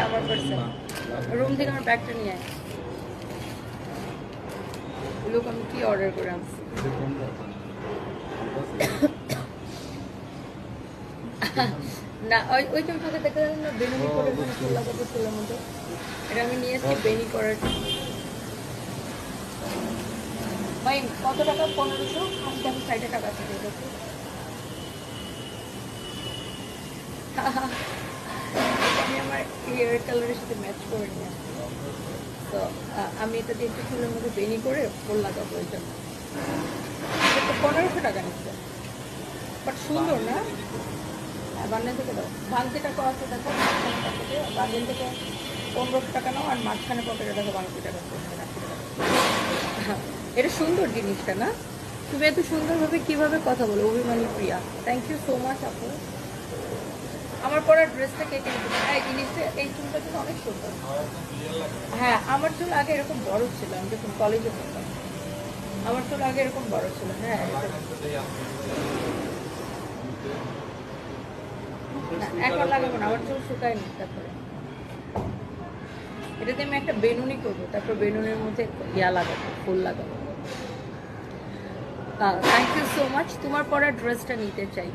আমার parcel room থেকে আমার ব্যাগটা নিয়ে আয় লোক আমি কি অর্ডার করে আনছি না ওই যে তোকে দেখে যাবেন না বেনুনি করে ফুল লাগাবো চুলের মধ্যে এটা আমি নিয়ে এসেছি বেনি করার ভাই কত টাকা 1500 আমি দেখো সাইডে টাকা আছে আমি আমার হেয়ার কালারের সাথে ম্যাচ করে নিয়ে আসছি তো আমি এটা দিয়ে একটু চুলের মধ্যে বেনি করে ফুল লাগাবো ওই জন্য 1500 টাকা নিচ্ছে বাট সুন্দর না বান্ডেল থেকে দাও ভাঙতি টাকা আছে দেখো বান্ডেল থেকে 1500 টাকা নাও আর মাঝখানে পকেটে দেখো ভাঙতি টাকা এটা সুন্দর জিনিসটা না তুমি এত সুন্দরভাবে কিভাবে কথা বলো অভিমানী প্রিয়া থ্যাংক ইউ সো মাচ আপু আমার পরা ড্রেসটা কে কিনে দিচ্ছে এই জিনিসটা এই চুলটা কিন্তু অনেক সুন্দর হ্যাঁ আমার চুল আগে এরকম বড় ছিল আমি যখন কলেজে পড়তাম আমার চুল আগে এরকম বড় ছিল হ্যাঁ এখন লাগাবো না আমার চুল শুকায়নি তারপরে এটাতে আমি একটা বেনুনি করবো তারপর বেনুনির মধ্যে ইয়া লাগাবো ফুল লাগাবো থ্যাংক ইউ সো মাচ তোমার পরা ড্রেসটা নিতে চাই